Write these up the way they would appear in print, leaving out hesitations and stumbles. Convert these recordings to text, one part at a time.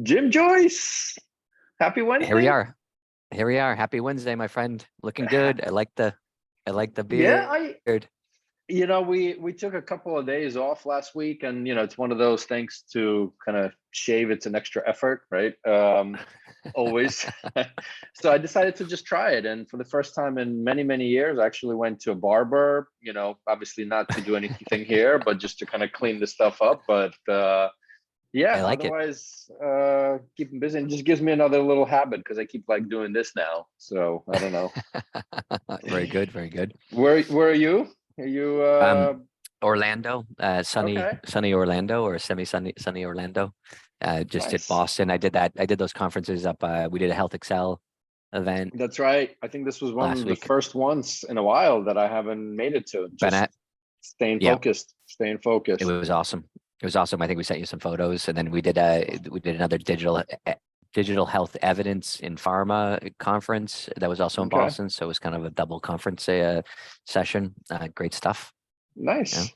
Jim Joyce, happy Here we Wednesday. are. Here we are. Happy Wednesday, my friend. Looking good. I like the Yeah, beard. we took a couple of days off last week, and it's one of those things to kind of shave. It's an extra effort, right? Always. So I decided to just try it, and for the first time in many, many years, I actually went to a barber. Obviously not to do anything here, but just to kind of clean this stuff up. But I yeah, like it. otherwise, keeping busy, and just gives me another little habit because I keep like doing this now. So I don't know. Very good. Very good. Where are you? Are you Orlando, sunny, okay? sunny Orlando, or sunny Orlando. Just at Nice. Boston. I did those conferences up. We did a Health Excel event That's right. I think this was one last of the week. first ones in a while that I haven't made it to. Been Just at, staying yeah, focused, staying it focused. was awesome. It was awesome. I think we sent you some photos, and then we did another digital health evidence in pharma conference that was also in Okay, Boston. So it was kind of a double conference session. Great stuff. Yeah. nice.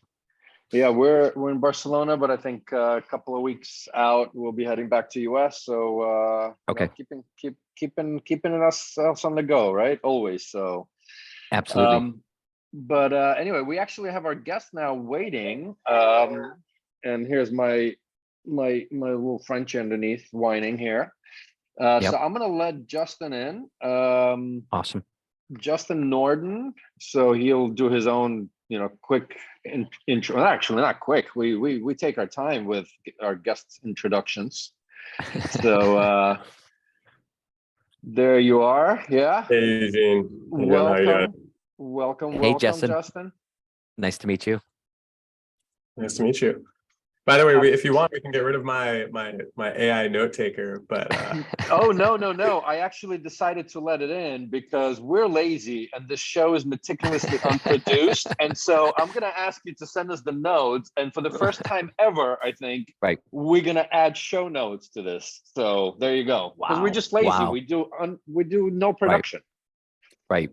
Yeah, we're in Barcelona, but I think a couple of weeks out we'll be heading back to US. So Okay. keeping ourselves on the go, right? Always. So Absolutely. um, but anyway, we actually have our guest now waiting. And here's my little Frenchie underneath whining here. So Yep. I'm gonna let Justin in. Awesome. Justin Norden. So he'll do his own, quick intro. Actually, not quick. We take our time with our guest introductions. So there you are. Yeah. Hey, Eugene. How you doing? How you doing? Hey, Welcome, Justin. Justin. Nice to meet you. Nice to meet you. By the way, if you want, we can get rid of my AI note taker. But Oh, no. I actually decided to let it in because we're lazy and this show is meticulously unproduced. And so I'm going to ask you to send us the notes. And for the first time ever, I think Right. we're going to add show notes to this. So there you go. Because we're Wow. just lazy. Wow. We do no Right. production. Right.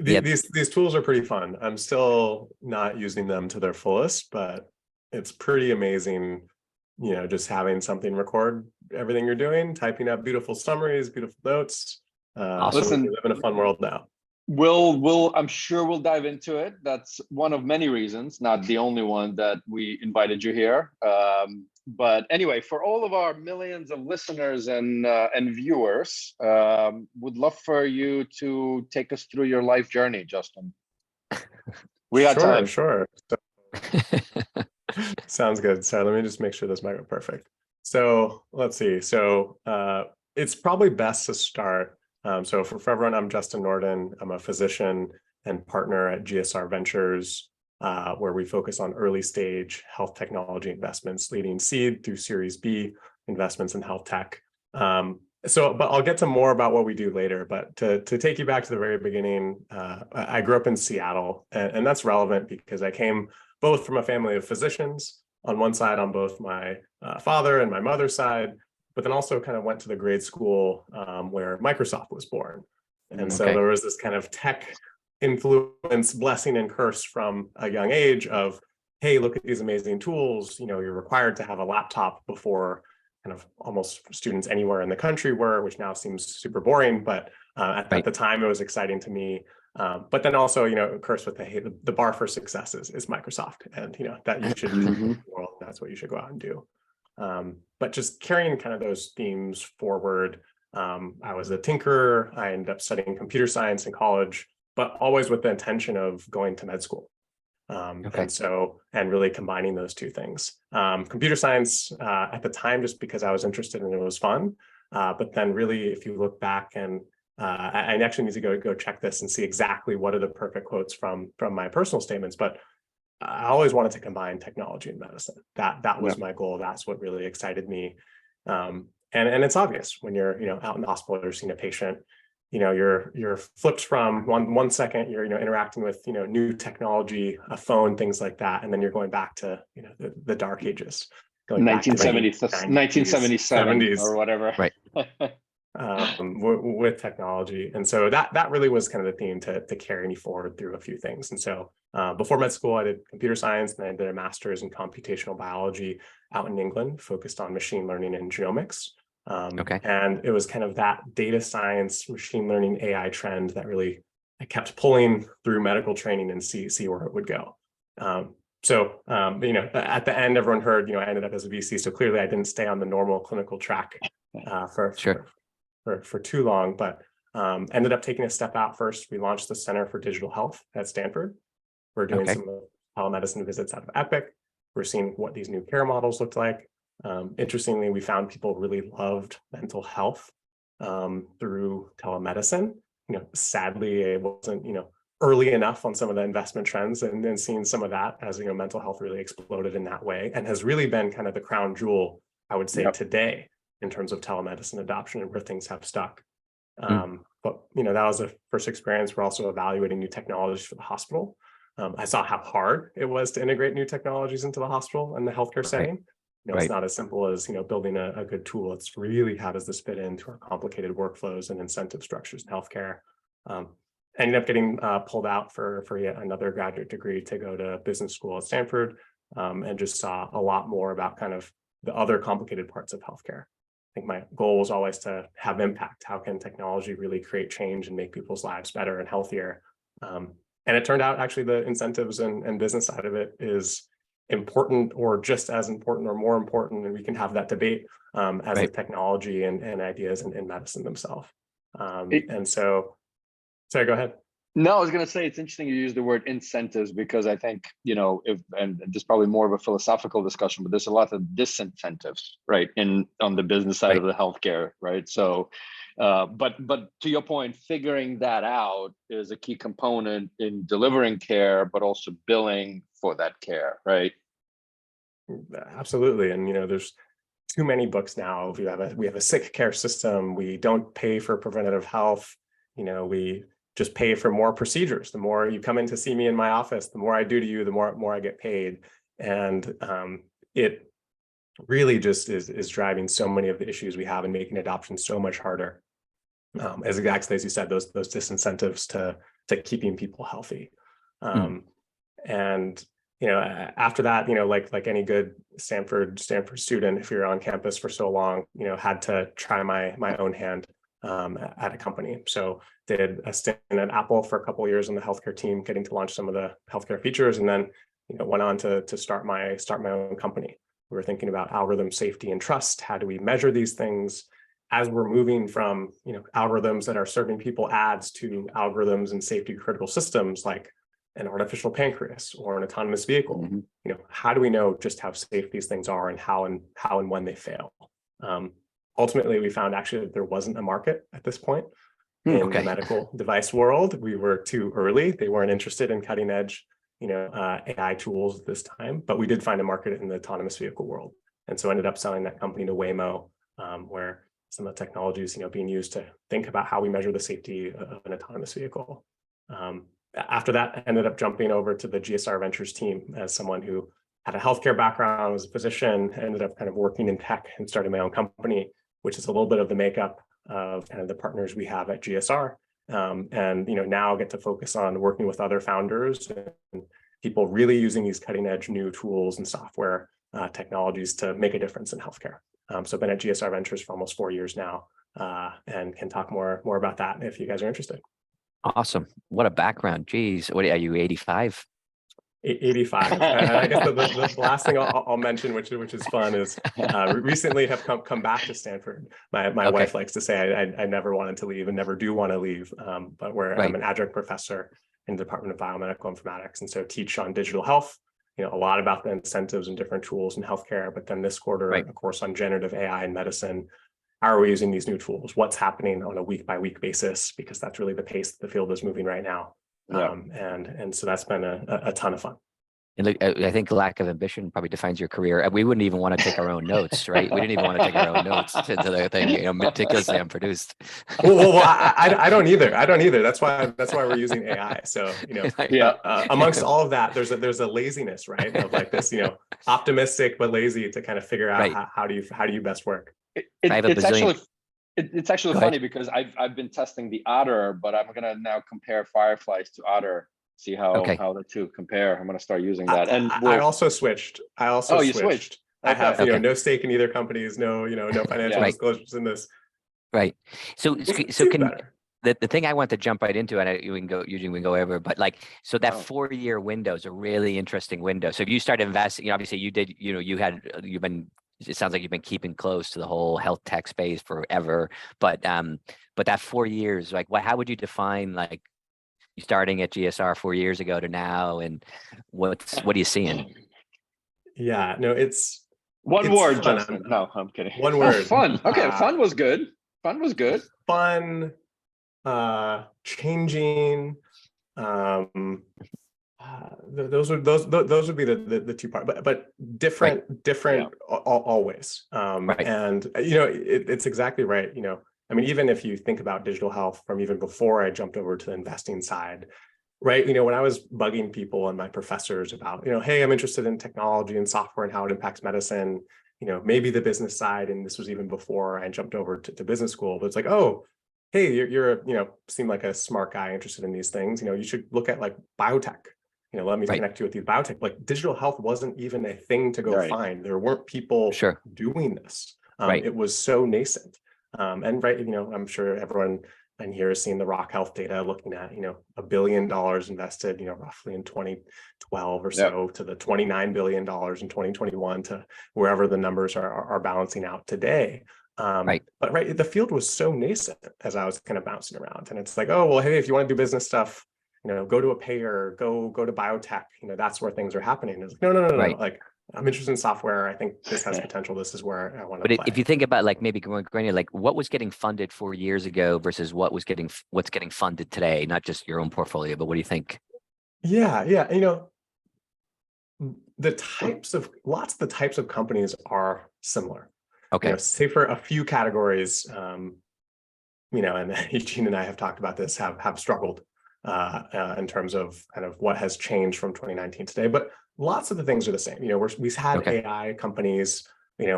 Yep. these tools are pretty fun. I'm still not using them to their fullest, but it's pretty amazing, just having something record everything you're doing, typing up beautiful summaries, beautiful notes. Awesome. We Listen, live in a fun world now. I'm sure we'll dive into it. That's one of many reasons, not the only one that we invited you here. But anyway, for all of our millions of listeners and viewers, would love for you to take us through your life journey, Justin. We got time. Sure. So, sounds good. Sorry, let me just make sure this mic is perfect. So let's see. So it's probably best to start. So for everyone, I'm Justin Norden. I'm a physician and partner at GSR Ventures, where we focus on early stage health technology investments, leading seed through Series B investments in health tech. But I'll get to more about what we do later. But to take you back to the very beginning, I grew up in Seattle, and that's relevant because I came both from a family of physicians on one side, on both my father and my mother's side, but then also kind of went to the grade school where Microsoft was born. And so there was this kind of tech influence, blessing and curse from a young age of, hey, look at these amazing tools. You're required to have a laptop before kind of almost students anywhere in the country were, which now seems super boring. But at the time, it was exciting to me. But then also, curse with the bar for success is Microsoft, and that you should the world. That's what you should go out and do. But just carrying kind of those themes forward. I was a tinkerer. I ended up studying computer science in college, but always with the intention of going to med school. And really combining those two things. Computer science at the time, just because I was interested and it was fun. But then really, if you look back and I actually need to go check this and see exactly what are the perfect quotes from my personal statements. But I always wanted to combine technology and medicine. That was my goal. That's what really excited me. And it's obvious when you're out in the hospital, you're seeing a patient. You're flipped from one second you're interacting with new technology, a phone, things like that, and then you're going back to the dark ages, going 1970s, back to the 1977 70s. or whatever. Right. with technology. And so that really was kind of the theme to carry me forward through a few things. And so before med school, I did computer science, and I did a master's in computational biology out in England, focused on machine learning and genomics. And it was kind of that data science, machine learning, AI trend that really I kept pulling through medical training and see where it would go. At the end, everyone heard, I ended up as a VC. So clearly I didn't stay on the normal clinical track for too long, but ended up taking a step out first. We launched the Center for Digital Health at Stanford. We're doing some of the telemedicine visits out of Epic. We're seeing what these new care models looked like. Interestingly, we found people really loved mental health through telemedicine. Sadly, it wasn't, early enough on some of the investment trends, and then seeing some of that as, mental health really exploded in that way, and has really been kind of the crown jewel, I would say, today in terms of telemedicine adoption and where things have stuck. But, that was the first experience. We're also evaluating new technologies for the hospital. I saw how hard it was to integrate new technologies into the hospital and the healthcare setting. It's not as simple as, building a good tool. It's really, how does this fit into our complicated workflows and incentive structures in healthcare? Ended up getting pulled out for yet another graduate degree to go to business school at Stanford, and just saw a lot more about kind of the other complicated parts of healthcare. I think my goal was always to have impact. How can technology really create change and make people's lives better and healthier? And it turned out actually the incentives and business side of it is important, or just as important, or more important, and we can have that debate as the technology and ideas in medicine themselves. And so, sorry, go ahead. No, I was going to say, it's interesting you use the word incentives, because I think, and this is probably more of a philosophical discussion, but there's a lot of disincentives, right, on the business side of the healthcare, right? So, but to your point, figuring that out is a key component in delivering care, but also billing for that care, right? Absolutely. And, there's too many books now. We have a sick care system. We don't pay for preventative health. We just pay for more procedures. The more you come in to see me in my office, the more I do to you, the more I get paid. And it really just is driving so many of the issues we have and making adoption so much harder. As exactly as you said, those disincentives to keeping people healthy. And after that, like any good Stanford student, if you're on campus for so long, had to try my own hand at a company. So did a stint at Apple for a couple of years in the healthcare team, getting to launch some of the healthcare features, and then went on to start my own company. We were thinking about algorithm safety and trust. How do we measure these things as we're moving from algorithms that are serving people ads to algorithms and safety critical systems like an artificial pancreas or an autonomous vehicle? How do we know just how safe these things are and how and when they fail? Ultimately, we found actually that there wasn't a market at this point in the medical device world. We were too early. They weren't interested in cutting edge, AI tools at this time, but we did find a market in the autonomous vehicle world. And so ended up selling that company to Waymo, where some of the technologies, being used to think about how we measure the safety of an autonomous vehicle. After that, I ended up jumping over to the GSR Ventures team as someone who had a healthcare background, was a physician, ended up kind of working in tech and starting my own company, which is a little bit of the makeup of kind of the partners we have at GSR. And now get to focus on working with other founders and people really using these cutting edge new tools and software technologies to make a difference in healthcare. So I've been at GSR Ventures for almost 4 years now, and can talk more about that if you guys are interested. Awesome. What a background. Geez, what are you, 85? 85. And I guess the last thing I'll mention, which is fun, is recently have come back to Stanford. My wife likes to say I never wanted to leave and never do want to leave, but I'm an adjunct professor in the Department of Biomedical Informatics, and so teach on digital health, a lot about the incentives and different tools in healthcare, but then this quarter, a course on generative AI in medicine. How are we using these new tools? What's happening on a week-by-week basis? Because that's really the pace that the field is moving right now. And so that's been a ton of fun. And look, I think lack of ambition probably defines your career. We wouldn't even want to take our own notes, right? We didn't even want to take our own notes to the thing, meticulously unproduced. Well, I don't either. I don't either. That's why we're using AI. So, amongst all of that, there's a laziness, right? Of like this, optimistic but lazy to kind of figure out how do you best work. It's actually It's actually Go ahead. funny because I've been testing the Otter, but I'm gonna now compare Fireflies to Otter, see Okay. how the two compare. I'm gonna start using that. And I also switched. Oh, you switched. I have, Okay. no stake in either companies, no financial Yeah. disclosures in this. Right. So It so seems can better. the thing I want to jump right into, and we can go, Eugene, we can go over, but like, so that Wow. 4-year window is a really interesting window. So if you started investing, obviously you did, you've been, it sounds like you've been keeping close to the whole health tech space forever, but that 4 years, like how would you define like you starting at GSR 4 years ago to now, and what are you seeing? Yeah, no, it's Word, fun. Justin. No, I'm kidding. One Oh, word. fun. Okay, fun was good. Fun was good. Fun, changing. Those would be the two parts, but different always. Right. And it's exactly right. I mean, even if you think about digital health from even before I jumped over to the investing side, right? When I was bugging people and my professors about, hey, I'm interested in technology and software and how it impacts medicine, maybe the business side, and this was even before I jumped over to business school, but it's like, oh, hey, you're seem like a smart guy interested in these things. You should look at like biotech. Let me connect you with these biotech. Like digital health wasn't even a thing to go find. There weren't people doing this. It was so nascent. And I'm sure everyone in here has seen the Rock Health data looking at, $1 billion invested, roughly in 2012 or so to the $29 billion in 2021 to wherever the numbers are balancing out today. But the field was so nascent as I was kind of bouncing around, and it's like, oh, well, hey, if you want to do business stuff, go to a payer, go to biotech, that's where things are happening. It's like, no. Like, I'm interested in software. I think this has potential. This is where I want to play. But if you think about like maybe going granular, like what was getting funded 4 years ago versus what's getting funded today, not just your own portfolio, but what do you think? Yeah. Lots of the types of companies are similar. Okay. Say for a few categories, and Eugene and I have talked about this, have struggled in terms of kind of what has changed from 2019 today. But lots of the things are the same. We've had AI companies,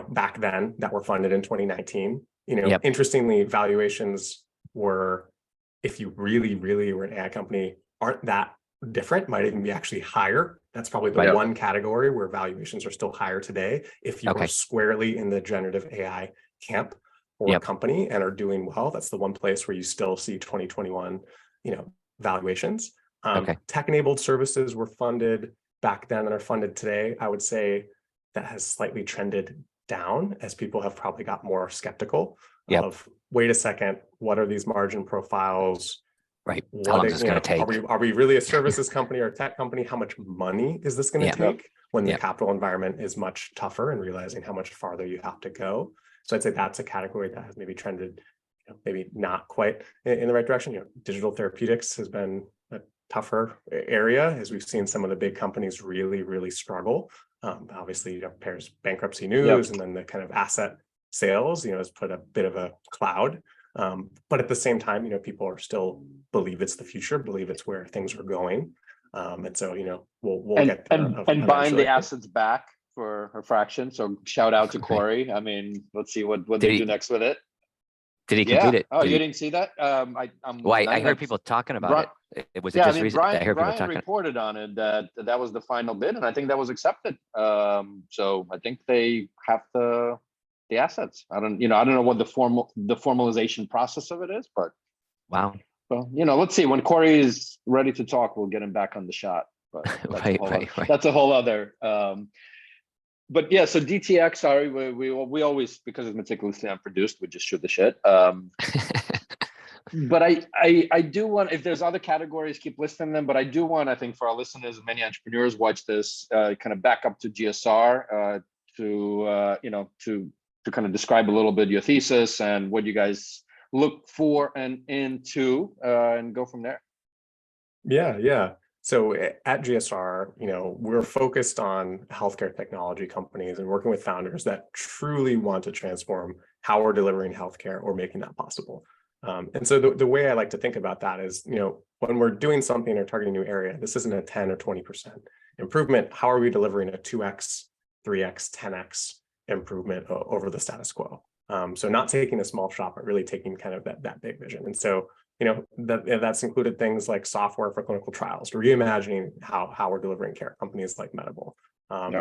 back then that were funded in 2019. Interestingly, valuations were, if you really, really were an AI company, aren't that different, might even be actually higher. That's probably the one category where valuations are still higher today. If you are squarely in the generative AI camp or a company and are doing well, that's the one place where you still see 2021, valuations. Tech-enabled services were funded back then and are funded today. I would say that has slightly trended down as people have probably got more skeptical of, wait a second, what are these margin profiles? Right. How long is this going to take? Are we really a services company or a tech company? How much money is this going to take when the capital environment is much tougher, and realizing how much farther you have to go? So I'd say that's a category that has maybe trended, maybe not quite in the right direction. Digital therapeutics has been a tougher area as we've seen some of the big companies really, really struggle. Obviously, Pear's bankruptcy news and then the kind of asset sales, has put a bit of a cloud. But at the same time, people are still believe it's the future, believe it's where things are going. And so, we'll get there. And buying the assets back for a fraction. So shout out to Corey. I mean, let's see what they do next with it. Did he complete it? Oh, you didn't see that? I heard people talking about it. It was just recent. I heard Brian reported on it that was the final bid, and I think that was accepted. So I think they have the assets. I don't know what the formalization process of it is, but wow. Well, let's see. When Corey is ready to talk, we'll get him back on the shot. But that's a whole other. But yeah, so DTX, sorry, we always, because it's meticulously unproduced, we just shoot the shit. But I do want, if there's other categories, keep listing them. But I do want, I think for our listeners, many entrepreneurs watch this, kind of back up to GSR to kind of describe a little bit your thesis and what you guys look for and into, and go from there. Yeah. So at GSR, we're focused on healthcare technology companies and working with founders that truly want to transform how we're delivering healthcare or making that possible. And so the way I like to think about that is, when we're doing something or targeting a new area, this isn't a 10 or 20% improvement. How are we delivering a 2x, 3x, 10x improvement over the status quo? So not taking a small shot, but really taking kind of that big vision. And so, that's included things like software for clinical trials, reimagining how we're delivering care, companies like Medable.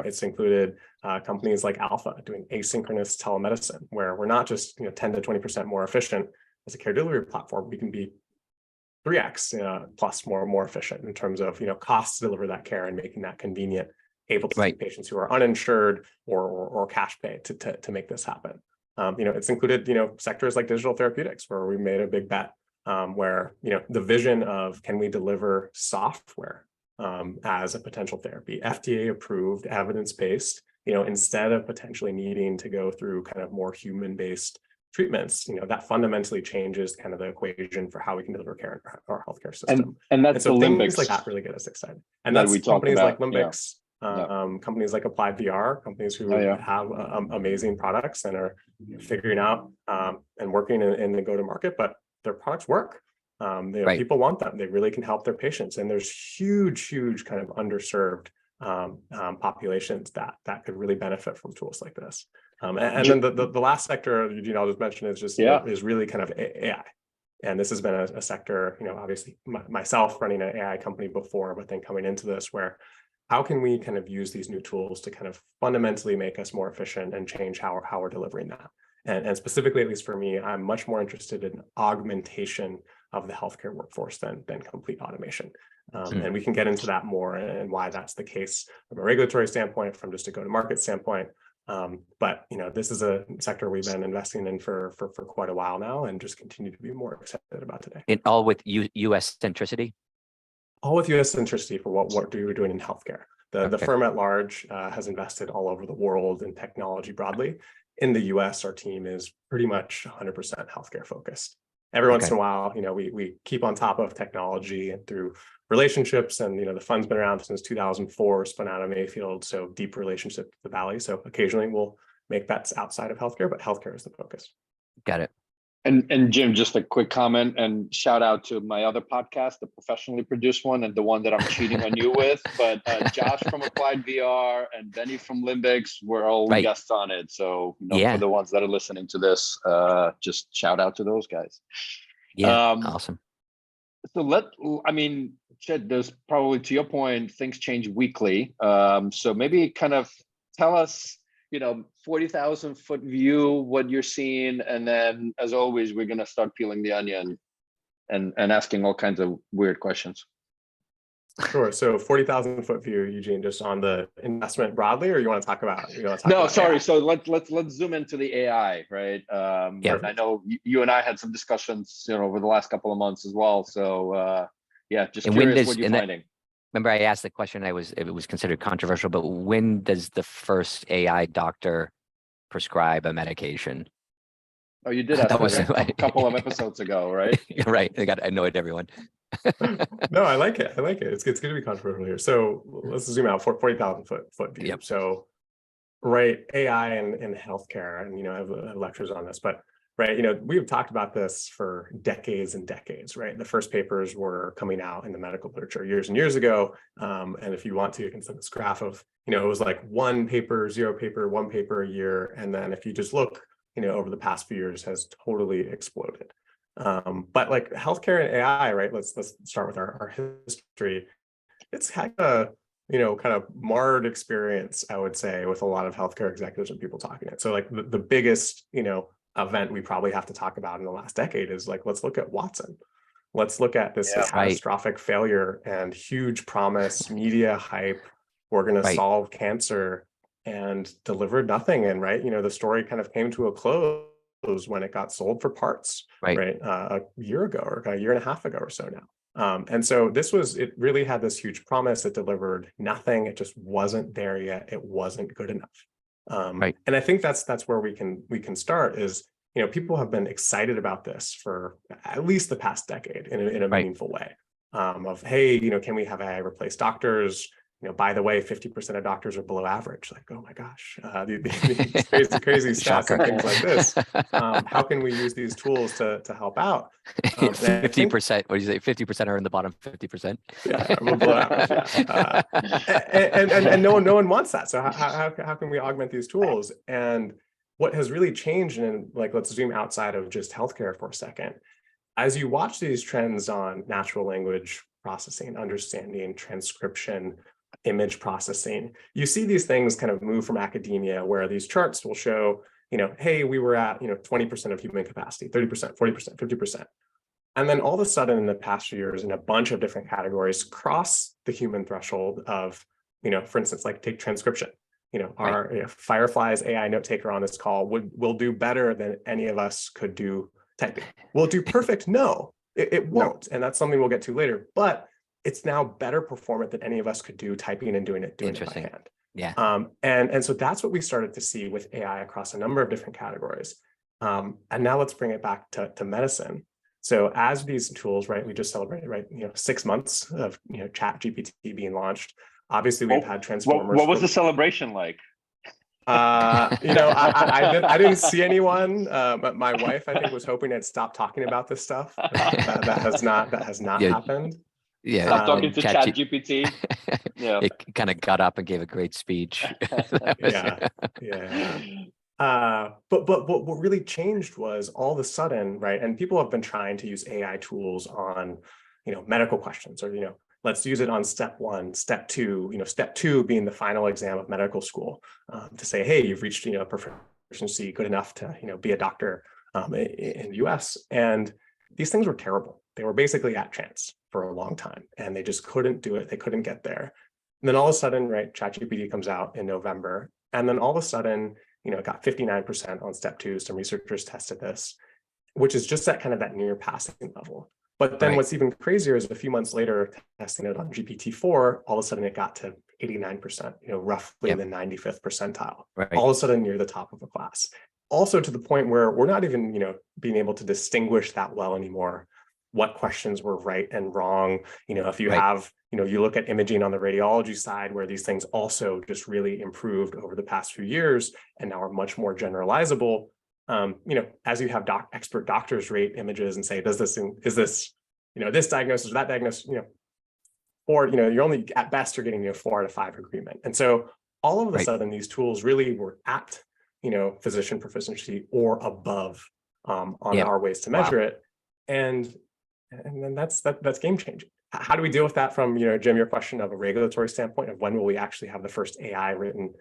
It's included companies like Alpha doing asynchronous telemedicine, where we're not just 10 to 20% more efficient as a care delivery platform. We can be 3x plus more efficient in terms of costs to deliver that care and making that convenient, able to see patients who are uninsured or cash pay to make this happen. It's included sectors like digital therapeutics, where we made a big bet, where the vision of, can we deliver software as a potential therapy, FDA approved, evidence-based, instead of potentially needing to go through kind of more human-based treatments, that fundamentally changes kind of the equation for how we can deliver care in our healthcare system. And that's so the things Limbix like that really get us excited. And that's companies like Limbix, companies like AppliedVR, companies who have amazing products and are figuring out and working in the go-to-market, but their products work. People want them. They really can help their patients. And there's huge kind of underserved populations that could really benefit from tools like this. And then the last sector, Eugene, I'll just mention is just is really kind of AI. And this has been a sector, obviously myself running an AI company before, but then coming into this, where how can we kind of use these new tools to kind of fundamentally make us more efficient and change how we're delivering that? And specifically, at least for me, I'm much more interested in augmentation of the healthcare workforce than complete automation. And we can get into that more and why that's the case from a regulatory standpoint, from just a go-to-market standpoint. But this is a sector we've been investing in for quite a while now, and just continue to be more excited about today. And all with U.S. centricity? All with U.S. centricity for what we're doing in healthcare. The firm at large has invested all over the world in technology broadly. In the U.S., our team is pretty much 100% healthcare focused. Every once in a while, we keep on top of technology and through relationships, and the fund's been around since 2004, spun out of MPhil, so deep relationship with the Valley. So occasionally we'll make bets outside of healthcare, but healthcare is the focus. Got it. And Jim, just a quick comment and shout out to my other podcast, the professionally produced one, and the one that I'm cheating on you with. But Josh from AppliedVR and Benny from Limbix were all guests on it. So for the ones that are listening to this, just shout out to those guys. Yeah, awesome. So Chet, there's probably, to your point, things change weekly. So maybe kind of tell us, 40,000 foot view, what you're seeing. And then as always, we're going to start peeling the onion and asking all kinds of weird questions. Sure. So 40,000 foot view, Eugene, just on the investment broadly, or you want to talk about? Sorry. AI? So let's zoom into the AI, right? I know you and I had some discussions, over the last couple of months as well. So just curious what you're finding. Remember, I asked the question. It was considered controversial, but when does the first AI doctor prescribe a medication? Oh, you did ask that a couple of episodes ago, right? Right. I annoyed everyone. No, I like it. It's good to be controversial here. So let's zoom out 40,000 foot view. Yep. So, AI in healthcare, and I have lectures on this, but we've talked about this for decades and decades, right? The first papers were coming out in the medical literature years and years ago. And if you want to, you can see this graph of, it was like 1 paper, 0 paper, 1 paper a year. And then if you just look, over the past few years has totally exploded. But like healthcare and AI, right? Let's start with our history. It's had a, kind of marred experience, I would say, with a lot of healthcare executives and people talking it. So like the biggest, event we probably have to talk about in the last decade is like, let's look at Watson. Let's look at this catastrophic failure and huge promise, media hype. We're going to solve cancer, and delivered nothing. And the story kind of came to a close when it got sold for parts, a year ago or a year and a half ago or so now. And so it really had this huge promise. It delivered nothing. It just wasn't there yet. It wasn't good enough. And I think that's where we can start is, people have been excited about this for at least the past decade in a meaningful way, of, hey, can we have AI replace doctors? By the way, 50% of doctors are below average. Like, oh my gosh, these crazy stats and things like this. How can we use these tools to help out? 50%. What do you say? 50% are in the bottom 50%. Yeah, we're below average. Yeah. And no one wants that. So how can we augment these tools? And what has really changed, and like, let's zoom outside of just healthcare for a second. As you watch these trends on natural language processing, understanding, transcription, image processing, you see these things kind of move from academia, where these charts will show, hey, we were at, 20% of human capacity, 30%, 40%, 50%. And then all of a sudden in the past few years, in a bunch of different categories, cross the human threshold of, for instance, like take transcription. Our Fireflies.ai note taker on this call will do better than any of us could do typing. Will it do perfect? No, it won't. And that's something we'll get to later. But it's now better performant than any of us could do typing and doing it by hand. Yeah. And so that's what we started to see with AI across a number of different categories. And now let's bring it back to medicine. So as these tools, right, we just celebrated, right, 6 months of Chat GPT being launched. Obviously, we've had transformers. What was the celebration like? I didn't see anyone, but my wife, I think, was hoping I'd stop talking about this stuff. That has not happened. Yeah, stop talking to Chat GPT. Yeah, it kind of got up and gave a great speech. But what really changed was all of a sudden, right? And people have been trying to use AI tools on, medical questions, or let's use it on step 1, step 2. Step 2 being the final exam of medical school, to say, hey, you've reached proficiency good enough to be a doctor in the U.S. And these things were terrible. They were basically at chance for a long time, and they just couldn't do it. They couldn't get there. And then all of a sudden, right, ChatGPT comes out in November, and then all of a sudden, it got 59% on step 2. Some researchers tested this, which is just that kind of that near passing level. But then what's even crazier is a few months later, testing it on GPT-4, all of a sudden it got to 89%, roughly in the 95th percentile, all of a sudden near the top of a class. Also to the point where we're not even, being able to distinguish that well anymore what questions were right and wrong. If you have, you look at imaging on the radiology side, where these things also just really improved over the past few years and now are much more generalizable. As you have expert doctors rate images and say, is this, this diagnosis or that diagnosis, or, you're only at best you're getting 4 out of 5 agreement. And so all of a sudden these tools really were at, physician proficiency or above on our ways to measure it. And then that's game changing. How do we deal with that from, Jim, your question of a regulatory standpoint of when will we actually have the first AI written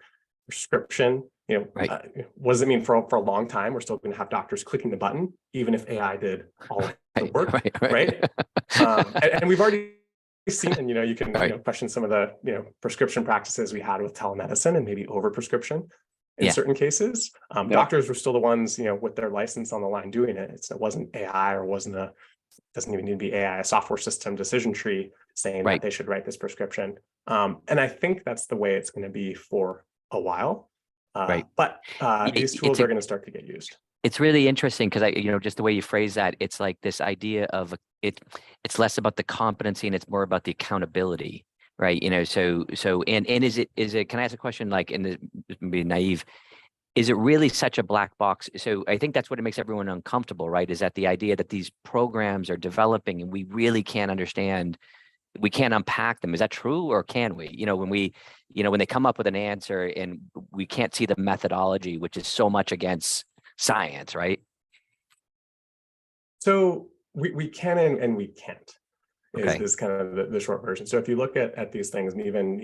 prescription? What does it mean for a long time? We're still going to have doctors clicking the button, even if AI did all of the work, right? And we've already seen, and you can question some of the prescription practices we had with telemedicine and maybe overprescription in certain cases. Doctors were still the ones, with their license on the line doing it. It wasn't AI, or doesn't even need to be AI, a software system decision tree saying that they should write this prescription. And I think that's the way it's going to be for a while. But these tools are going to start to get used. It's really interesting because just the way you phrase that, it's like this idea of it's less about the competency and it's more about the accountability, right? So is it, can I ask a question, like, be naive, is it really such a black box? So I think that's what it makes everyone uncomfortable, right? Is that the idea that these programs are developing and we really can't understand, we can't unpack them. Is that true, or can we? When they come up with an answer and we can't see the methodology, which is so much against science, right? So we can and we can't is kind of the short version. So if you look at these things, and even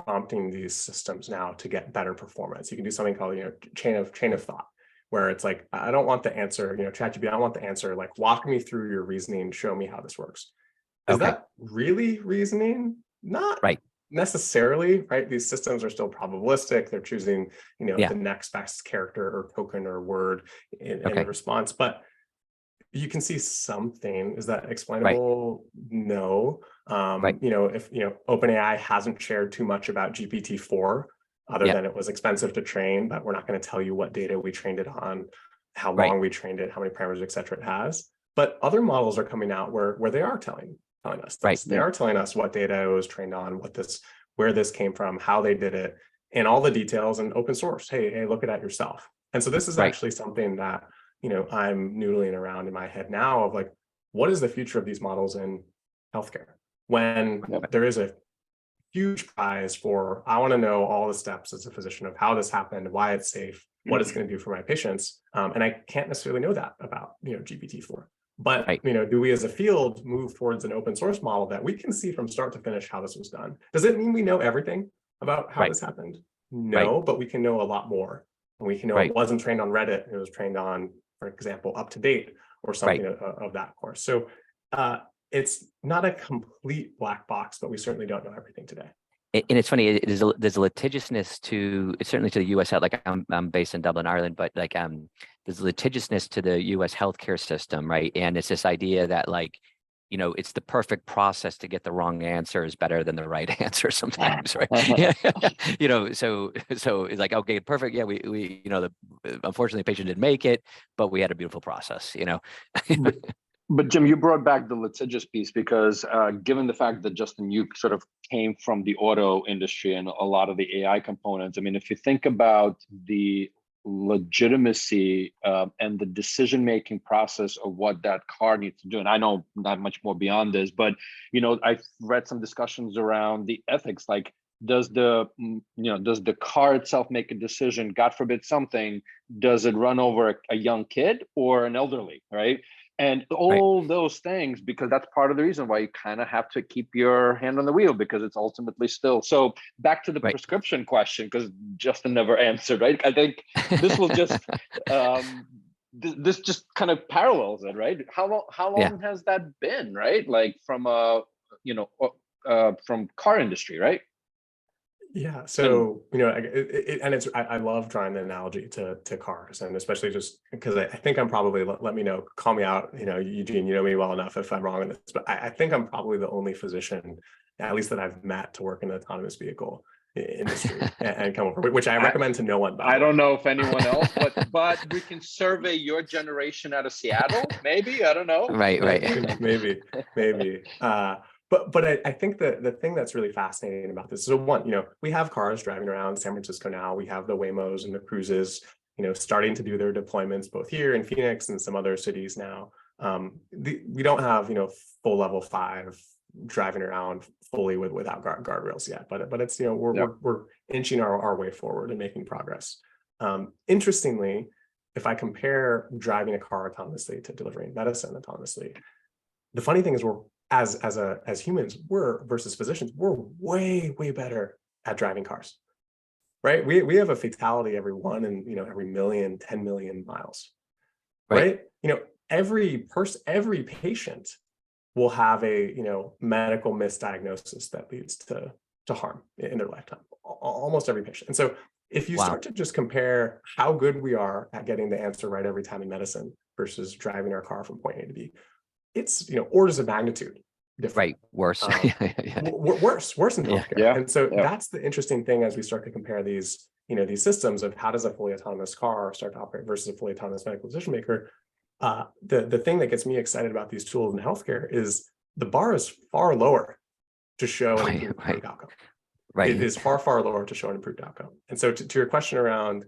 prompting these systems now to get better performance, you can do something called chain of thought, where it's like, I don't want the answer, ChatGPT, I don't want the answer, like, walk me through your reasoning, show me how this works. Is that really reasoning? Not necessarily, right? These systems are still probabilistic. They're choosing, the next best character or token or word in response. But you can see something. Is that explainable? No. If OpenAI hasn't shared too much about GPT-4, other than it was expensive to train, but we're not going to tell you what data we trained it on, how long we trained it, how many parameters, et cetera, it has. But other models are coming out where they are telling us this. They are telling us what data it was trained on, where this came from, how they did it, and all the details, and open source. Hey, look at that yourself. And so this is actually something that I'm noodling around in my head now of, like, what is the future of these models in healthcare when there is a huge prize for, I want to know all the steps as a physician of how this happened, why it's safe, what it's going to do for my patients. And I can't necessarily know that about, GPT-4. But, Right. Do we as a field move towards an open source model that we can see from start to finish how this was done? Does it mean we know everything about how Right. this happened? No, but we can know a lot more. And we can know it wasn't trained on Reddit. It was trained on, for example, UpToDate or something of that course. So it's not a complete black box, but we certainly don't know everything today. And it's funny, there's a litigiousness to, certainly to the US health, like I'm based in Dublin, Ireland, but like there's litigiousness to the US healthcare system, right? And it's this idea that like, it's the perfect process to get the wrong answer is better than the right answer sometimes, right? So it's like, okay, perfect. Yeah, we unfortunately the patient didn't make it, but we had a beautiful process, But Jim, you brought back the litigious piece because given the fact that Justin, you sort of came from the auto industry and a lot of the AI components. I mean, if you think about the legitimacy and the decision-making process of what that car needs to do, and I know not much more beyond this, but I've read some discussions around the ethics, like does the car itself make a decision? God forbid something, does it run over a young kid or an elderly, right? And all those things, because that's part of the reason why you kind of have to keep your hand on the wheel, because it's ultimately still. So back to the prescription question, because Justin never answered, right? I think this will just, this just kind of parallels it, right? How long has that been, right? Like from from car industry, right? Yeah, so I love drawing the analogy to cars, and especially just because I think I'm probably, let me know, call me out, Eugene, you know me well enough if I'm wrong on this, but I think I'm probably the only physician, at least that I've met, to work in the autonomous vehicle industry and come over, which I recommend to no one. I don't know if anyone else, but we can survey your generation out of Seattle, maybe. I don't know. Right. maybe. But I think the thing that's really fascinating about this is, one, we have cars driving around San Francisco now. We have the Waymos and the Cruises, starting to do their deployments both here in Phoenix and some other cities now. We don't have, full level 5 driving around fully without guardrails yet, but it's, we're inching our way forward and making progress. Interestingly, if I compare driving a car autonomously to delivering medicine autonomously, the funny thing is as humans, versus physicians, we're way better at driving cars, right? We have a fatality every 1 in every million, 10 million miles, right? Every patient will have a medical misdiagnosis that leads to harm in their lifetime. Almost every patient. And so if you start to just compare how good we are at getting the answer right every time in medicine versus driving our car from point A to B, it's orders of magnitude different. Worse. Worse in healthcare. And so that's the interesting thing as we start to compare these these systems of how does a fully autonomous car start to operate versus a fully autonomous medical decision maker. The thing that gets me excited about these tools in healthcare is the bar is far lower to show an improved outcome. It is far lower to show an improved outcome. And so to your question around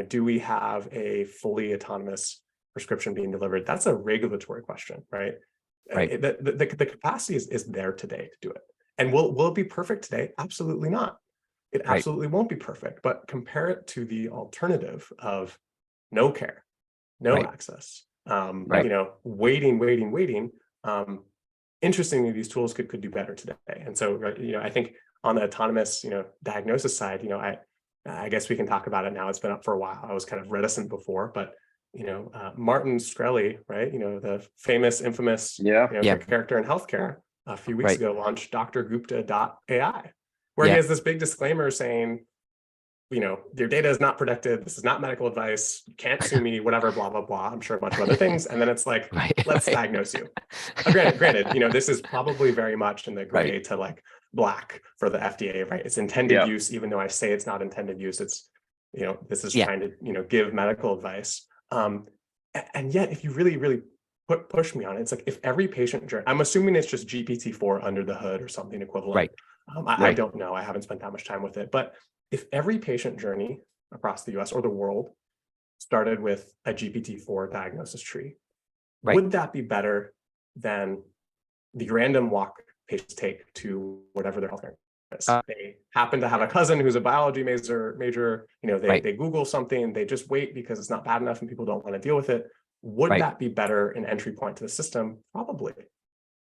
do we have a fully autonomous prescription being delivered? That's a regulatory question, right? The capacity is there today to do it. And will it be perfect today? Absolutely not. It absolutely won't be perfect. But compare it to the alternative of no care, no access, waiting. Interestingly, these tools could do better today. And so I think on the autonomous diagnosis side, I guess we can talk about it now. It's been up for a while. I was kind of reticent before, but Martin Shkreli, right? The famous, infamous character in healthcare, a few weeks ago launched drgupta.ai, where he has this big disclaimer saying, your data is not protected. This is not medical advice. You can't sue me, whatever, blah, blah, blah. I'm sure a bunch of other things. And then it's like, let's diagnose you. Granted, this is probably very much in the gray to like black for the FDA, right? It's intended use, even though I say it's not intended use. It's, this is trying to, give medical advice. And yet, if you really push me on it, it's like if every patient journey, I'm assuming it's just GPT-4 under the hood or something equivalent. I don't know. I haven't spent that much time with it. But if every patient journey across the US or the world started with a GPT-4 diagnosis tree, would that be better than the random walk patients take to whatever their healthcare They happen to have a cousin who's a biology major, they Google something, they just wait because it's not bad enough and people don't want to deal with it. Would that be better an entry point to the system? Probably.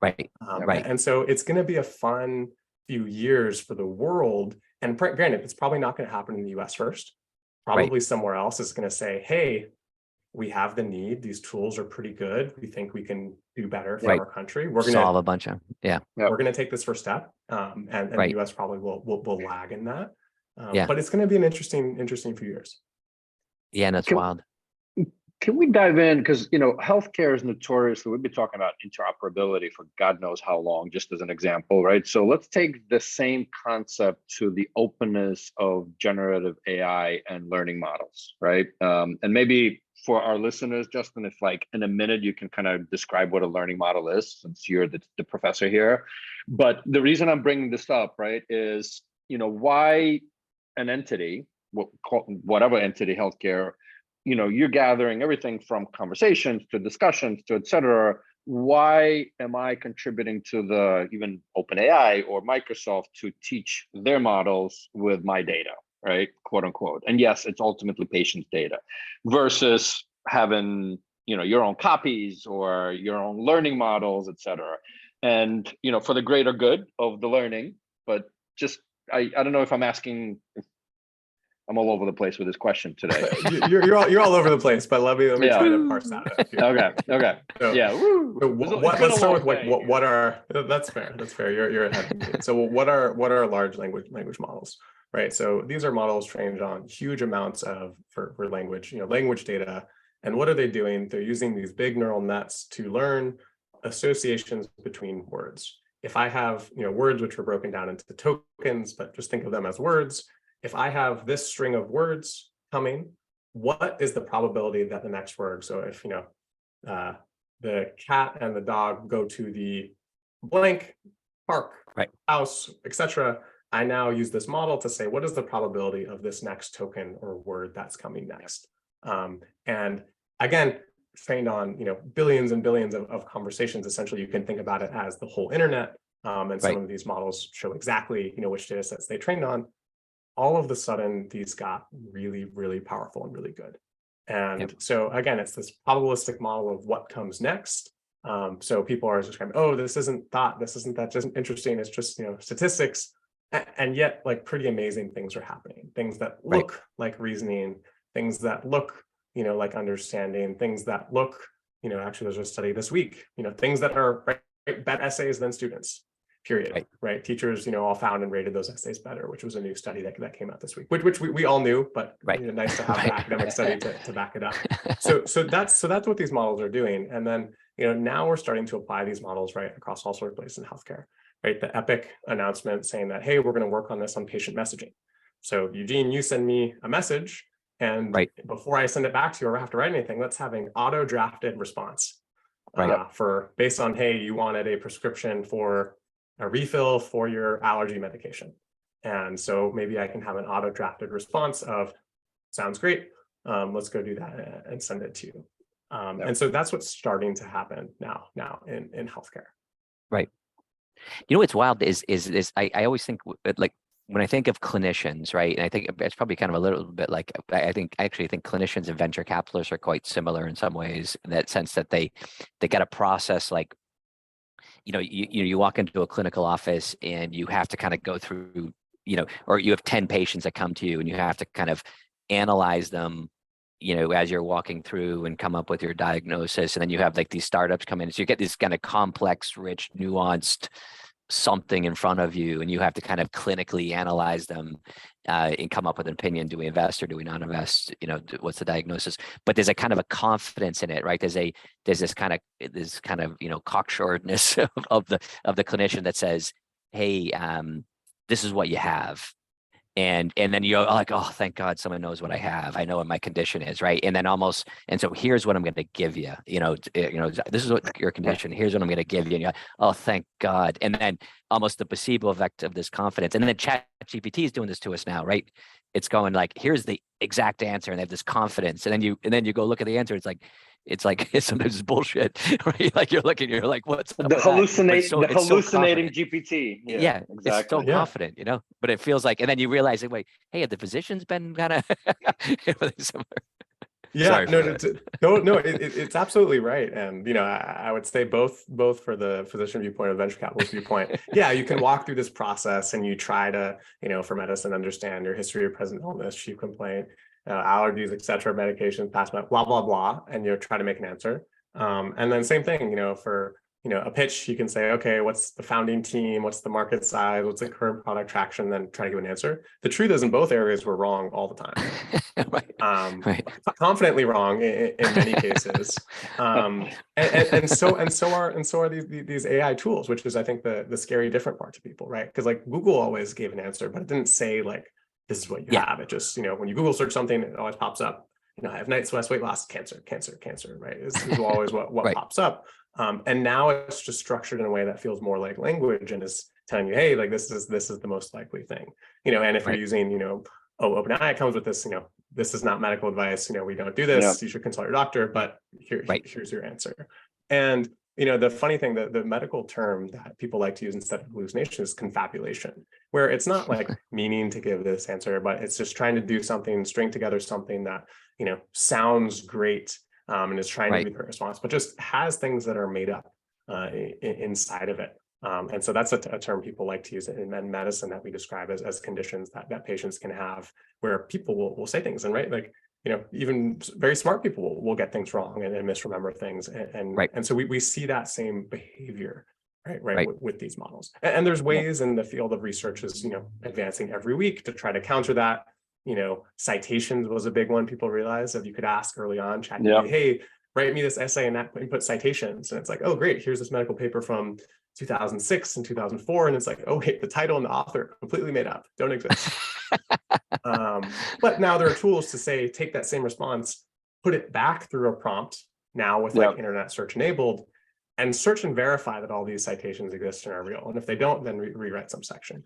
Right. And so it's going to be a fun few years for the world. And granted, it's probably not going to happen in the US first. Probably somewhere else is going to say, hey, we have the need. These tools are pretty good. We think we can do better for our country. We're going to solve a bunch of, we're going to take this first step. And the US probably will lag in that. But it's going to be an interesting few years. Yeah, and it's wild. Can we dive in? Because, healthcare is notoriously, we've been talking about interoperability for God knows how long, just as an example, right? So let's take the same concept to the openness of generative AI and learning models, right? And maybe for our listeners, Justin, if like in a minute, you can kind of describe what a learning model is, since you're the professor here. But the reason I'm bringing this up, right, is, why an entity, whatever entity, healthcare, you're gathering everything from conversations to discussions to et cetera. Why am I contributing to the even OpenAI or Microsoft to teach their models with my data, right? Quote unquote. And yes, it's ultimately patient data versus having, your own copies or your own learning models, et cetera. And, for the greater good of the learning, but just, I don't know if I'm asking, I'm all over the place with this question today. you're all over the place, but let me try to parse out a few. Okay. So, let's start with what are, that's fair. You're ahead of me. So what are large language models, right? So these are models trained on huge amounts for language, language data. And what are they doing? They're using these big neural nets to learn associations between words. If I have, words which are broken down into tokens, but just think of them as words. If I have this string of words coming, what is the probability that the next word? So if, the cat and the dog go to the blank park, house, etc., I now use this model to say, what is the probability of this next token or word that's coming next? And again, trained on, billions and billions of conversations. Essentially, you can think about it as the whole internet. And some of these models show exactly, which data sets they trained on. All of a sudden, these got really, really powerful and really good. And so again, it's this probabilistic model of what comes next. So people are just kind of, oh, this isn't thought, this isn't that just interesting. It's just, statistics. And yet, like, pretty amazing things are happening. Things that look like reasoning, things that look, like understanding, things that look, actually there's a study this week, things that are better essays than students. Period. Right. Teachers, all found and rated those essays better, which was a new study that came out this week, which we all knew, but nice to have an academic study to back it up. So that's what these models are doing. And then, now we're starting to apply these models across all sorts of places in healthcare. Right. The Epic announcement saying that, hey, we're going to work on this on patient messaging. So Eugene, you send me a message, and before I send it back to you or have to write anything, let's have an auto drafted response based on, hey, you wanted a prescription for a refill for your allergy medication. And so maybe I can have an auto drafted response of, sounds great, let's go do that and send it to you. And so that's what's starting to happen now in healthcare. Right. What's wild is I always think, like, when I think of clinicians, right, and I think it's probably kind of a little bit like, I actually think clinicians and venture capitalists are quite similar in some ways, in that sense that they got a process like, you walk into a clinical office and you have to kind of go through, or you have 10 patients that come to you and you have to kind of analyze them, as you're walking through and come up with your diagnosis. And then you have like these startups come in. So you get this kind of complex, rich, nuanced something in front of you, and you have to kind of clinically analyze them and come up with an opinion. Do we invest or do we not invest? What's the diagnosis? But there's a kind of a confidence in it, right? There's this kind of cocksureness of the clinician that says, hey, this is what you have. And then you're like, oh, thank God someone knows what I have. I know what my condition is, right? And then so here's what I'm going to give you. This is what your condition. Here's what I'm going to give you. And you're like, oh, thank God. And then almost the placebo effect of this confidence. And then ChatGPT is doing this to us now, right? It's going like, here's the exact answer, and they have this confidence. And then you go look at the answer. It's like, it's like sometimes it's bullshit, right? Like you're looking, you're like, what's up The with that? But it's the it's so hallucinating confident. GPT. Yeah, it's so exactly. Yeah. confident, but it feels like, and then you realize that, wait, hey, have the physicians been kind of similar? Yeah, Sorry for no, that. no, it's absolutely right. And, I would say both for the physician viewpoint or the venture capitalist viewpoint, yeah, you can walk through this process and you try to, for medicine, understand your history of present illness, chief complaint, allergies, et cetera, medications, past, blah, blah, blah, and you try to make an answer. And then same thing, for, a pitch, you can say, okay, what's the founding team? What's the market size? What's the current product traction? Then try to give an answer. The truth is in both areas, we're wrong all the time. Right. Confidently wrong in many cases. And so are these AI tools, which is, I think, the scary different part to people, right? Because like Google always gave an answer, but it didn't say like, this is what you have. It just, when you Google search something, it always pops up, I have night sweats, weight loss, cancer, right? This is always what Right. pops up. And now it's just structured in a way that feels more like language and is telling you, hey, like this is the most likely thing, and if you're Right. using, OpenAI comes with this, this is not medical advice, we don't do this, you should consult your doctor, but here's your answer. And, the funny thing, the medical term that people like to use instead of hallucination is confabulation, where it's not like meaning to give this answer, but it's just trying to do something, string together something that, sounds great, and is trying to be the response, but just has things that are made up inside of it. And so that's a term people like to use in medicine that we describe as conditions that patients can have, where people will say things, and like, even very smart people will get things wrong and misremember things. And so we see that same behavior, right. With these models. And there's ways in the field of research is, advancing every week to try to counter that. Citations was a big one. People realized that you could ask early on, ChatGPT, hey, write me this essay and input citations. And it's like, oh, great, here's this medical paper from 2006 and 2004. And it's like, oh, wait, the title and the author completely made up, don't exist. But now there are tools to say, take that same response, put it back through a prompt now with like internet search enabled, and search and verify that all these citations exist and are real. And if they don't, then rewrite some section.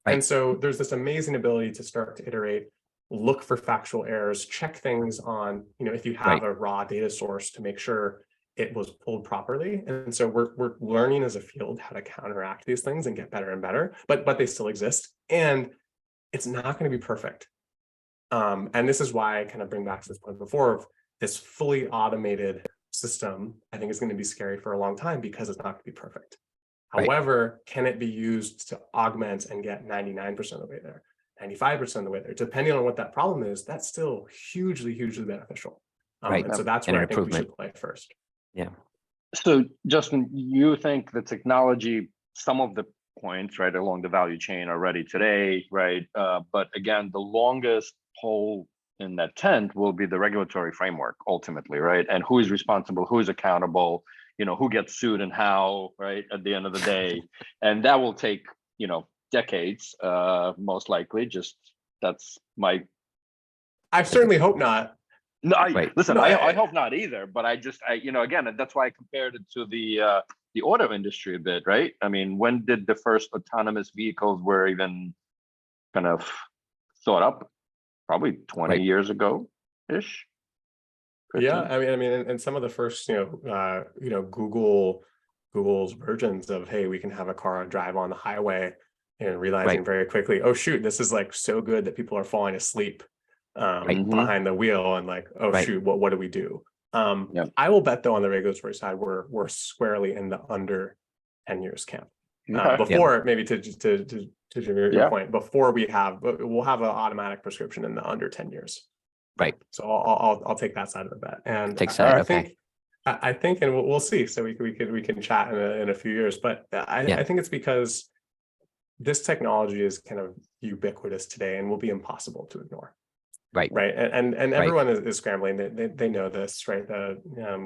And so there's this amazing ability to start to iterate, look for factual errors, check things on, if you have a raw data source to make sure it was pulled properly. And so we're learning as a field how to counteract these things and get better and better, but they still exist. And it's not going to be perfect. And this is why I kind of bring back to this point before of this fully automated system, I think is going to be scary for a long time because it's not going to be perfect. However, can it be used to augment and get 99% of the way there, 95% of the way there? Depending on what that problem is, that's still hugely, hugely beneficial. And so that's where I think we should play first. Yeah. So Justin, you think the technology, some of the points right along the value chain are ready today, right? But again, the longest pole in that tent will be the regulatory framework ultimately, right? And who is responsible, who is accountable, who gets sued and how, right? At the end of the day, and that will take, decades, most likely. Just that's my. I certainly hope not. No, I hope not either. But again, that's why I compared it to the auto industry a bit, right? I mean, when did the first autonomous vehicles were even kind of thought up? Probably 20 years ago, ish. 15. Yeah, I mean, and some of the first, Google's versions of, hey, we can have a car drive on the highway, and realizing very quickly, oh shoot, this is like so good that people are falling asleep behind the wheel, and like, oh shoot, what do we do? I will bet though on the regulatory side, we're squarely in the under 10 years camp. Before maybe to your point, before we'll have an automatic prescription in the under 10 years. Right. So I'll take that side of the bet, and I think, and we'll see. So we can chat in a few years, but I think it's because this technology is kind of ubiquitous today and will be impossible to ignore. Right. And everyone is scrambling. They know this, right?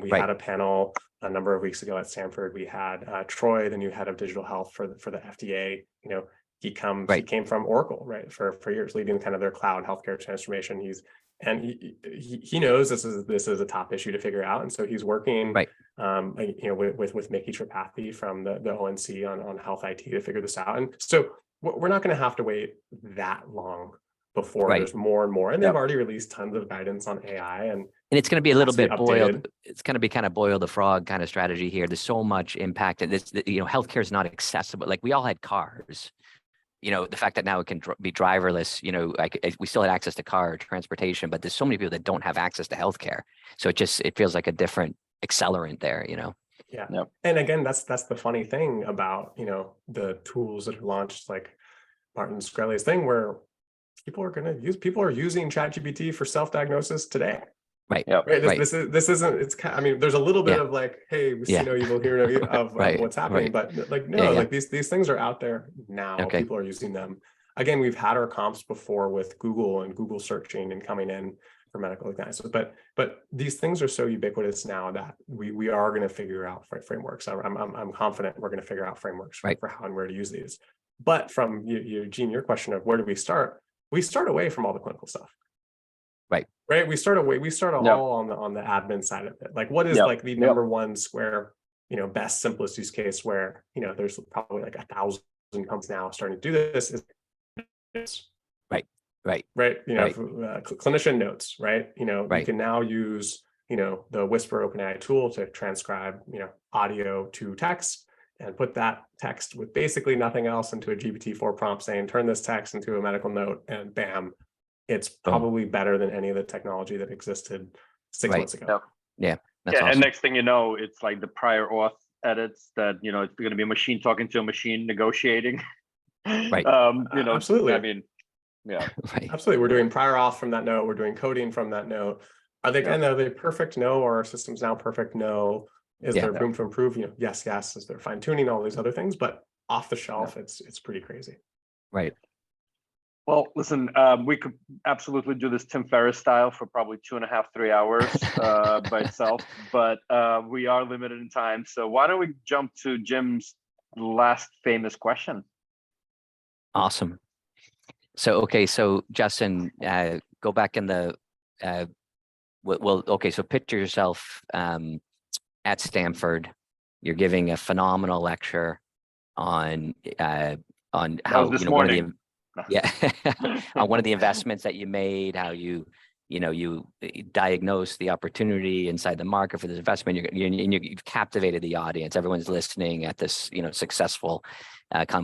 We had a panel a number of weeks ago at Stanford. We had Troy, the new head of digital health for the FDA. He came from Oracle, right, for years, leading kind of their cloud healthcare transformation. He knows this is a top issue to figure out, and so he's working, with Mickey Tripathi from the ONC on health IT to figure this out. And so we're not going to have to wait that long before there's more and more. And they've already released tons of guidance on AI, and And it's going to be a little bit boiled. updated. It's going to be kind of boil the frog kind of strategy here. There's so much impact, and this, healthcare is not accessible. Like we all had cars. The fact that now it can be driverless. We still had access to car transportation, but there's so many people that don't have access to healthcare. So it feels like a different accelerant there. Yeah. Yep. And again, that's the funny thing about the tools that are launched, like Martin Shkreli's thing, where people are using ChatGPT for self-diagnosis today. Right. Yep. Right. Right. This isn't. It's kind. I mean, there's a little bit of like, hey, we see no evil, hear no evil of what's happening, but like no, like these things are out there now. Okay. People are using them. Again, we've had our comps before with Google and Google searching and coming in for medical diagnosis, but these things are so ubiquitous now that we are going to figure out frameworks. I'm confident we're going to figure out frameworks for how and where to use these. But from Gene, your question of where do we start? We start away from all the clinical stuff. Right. We start all on the admin side of it. Like what is like the number one square, best, simplest use case where, there's probably like 1,000 companies now starting to do this is Right. Clinician notes, right? You can now use, the Whisper OpenAI tool to transcribe, audio to text and put that text with basically nothing else into a GPT-4 prompt saying, turn this text into a medical note, and bam, it's probably better than any of the technology that existed 6 months ago. Yeah. That's awesome. And next thing you know, it's like the prior auth edits that, it's going to be a machine talking to a machine negotiating. Right. Absolutely. I mean, yeah. Right. Absolutely. We're doing prior auth from that note. We're doing coding from that note. Are they perfect? No. Are our systems now perfect? No. Is there room to improve? Yes. Is there fine tuning, all these other things, but off the shelf, it's pretty crazy. Right. Well, listen, we could absolutely do this Tim Ferriss style for probably 2.5, 3 hours by itself, but we are limited in time. So why don't we jump to Jim's last famous question? Awesome. So Justin, go back in the so picture yourself at Stanford. You're giving a phenomenal lecture on how one of the on one of the investments that you made, how you diagnose the opportunity inside the market for this investment. You've captivated the audience. Everyone's listening at this successful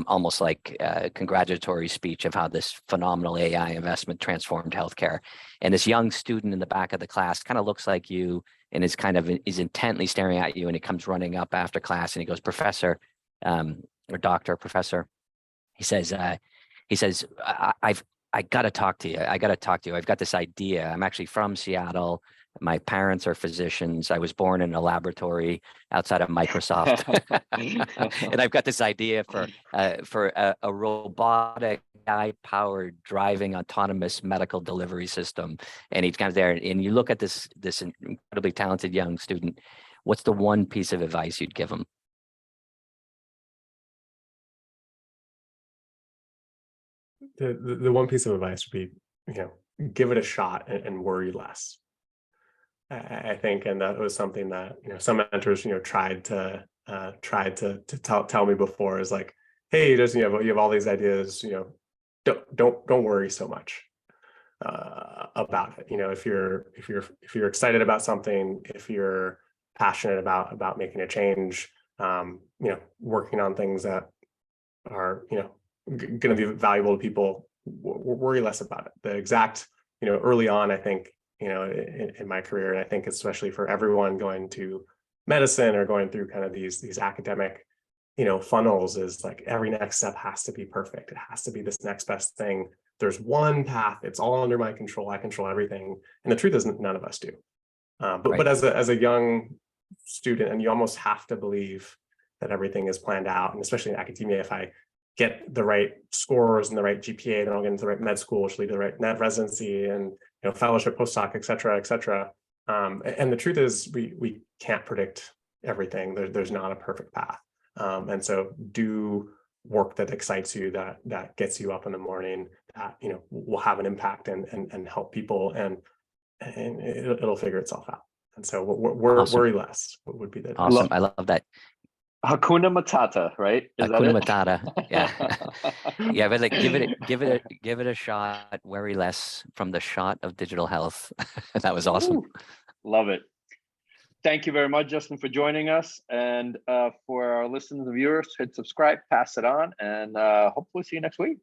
almost like a congratulatory speech of how this phenomenal AI investment transformed healthcare. And this young student in the back of the class kind of looks like you and is intently staring at you, and he comes running up after class and he goes, "Professor, or doctor, professor," he says, I got to talk to you. I've got this idea. I'm actually from Seattle. My parents are physicians. I was born in a laboratory outside of Microsoft. And I've got this idea for a robotic AI-powered driving autonomous medical delivery system. And he's kind of there. And you look at this incredibly talented young student. What's the one piece of advice you'd give him? The one piece of advice would be, give it a shot and worry less. I think, and that was something that some mentors tried to tell me before, is like, hey, you have all these ideas, don't worry so much about it. If you're excited about something, if you're passionate about making a change, working on things that are going to be valuable to people, worry less about it. The exact early on, I think, in my career, and I think especially for everyone going to medicine or going through kind of these academic funnels, is like every next step has to be perfect. It has to be this next best thing. There's one path. It's all under my control. I control everything. And the truth is, none of us do. But as a young student, and you almost have to believe that everything is planned out. And especially in academia, if I get the right scores and the right GPA, then I'll get into the right med school, which will lead to the right net residency and fellowship, postdoc, et cetera, et cetera. And the truth is, we can't predict everything. There's not a perfect path. And so do work that excites you, that gets you up in the morning, that will have an impact and help people, and it'll figure itself out. And so worry less would be the advice. Awesome. I love that. Hakuna Matata, right? Hakuna Matata. Yeah. Yeah, but like give it a shot. Worry less, from the shot of digital health. That was awesome. Ooh. Love it. Thank you very much, Justin, for joining us. And for our listeners and viewers, hit subscribe, pass it on, and hopefully see you next week.